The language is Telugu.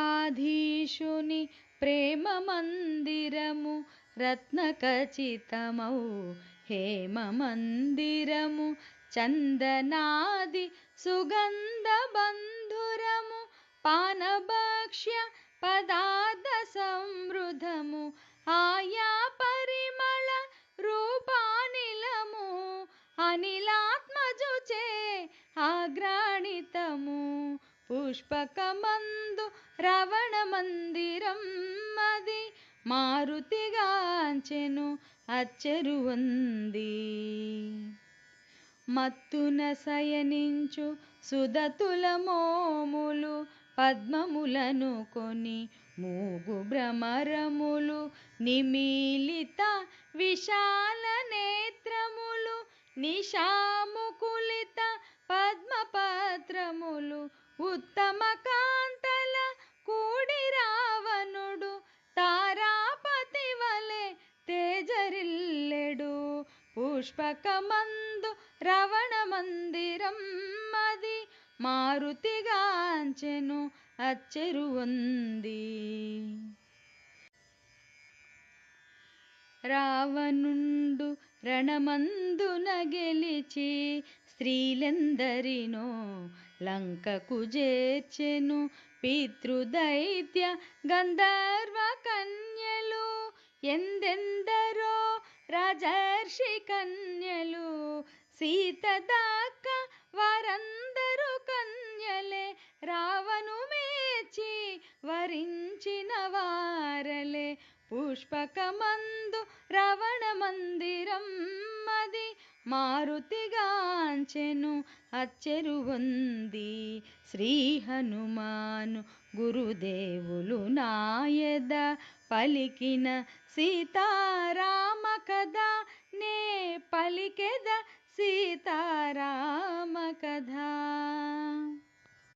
లంకాధీశుని ప్రేమ మందిరము రత్నఖచితమౌ హేమ మందిరము చందనాది సుగంధ బంధురము పానభక్ష్య పదార్థ సమృద్ధము ఆయా పరిమళ రూపానిలము అనిలాత్మజుచే ఆగ్రాణితము పుష్పకమందు రవణ మందిరం మది మారుతిగాంచెను అచ్చెరువొంది మత్తున శయనించు సుదతుల మోములు పద్మములను కొని మూగు భ్రమరములు నిమీలిత విశాల నేత్రములు నిశాముకులిత పద్మపత్రములు ఉత్తమ కాంతల కూడి రావణుడు తారాపతి వలె తేజరిల్లెడు పుష్పకమందు రవణ మందిరం మది మారుతిగాంచెను అచ్చెరువొంది రావణుండు రణమందున గెలిచి స్త్రీలెందరినో లంకకు చేర్చెను పితృదైత్య గంధర్వ కన్యలు ఎందెందరో రాజర్షి కన్యలు సీత దక్క వారందరు కన్యలే రావణు మేచి వరించిన వారలే పుష్పకమందు రవణ మందిరం మది మారుతిగాంచెను అచ్చెరువొంది శ్రీ హనుమాను గురుదేవులు నాయద పలికిన సీతారామ కథ నే పలికెద సీతారామ కథ.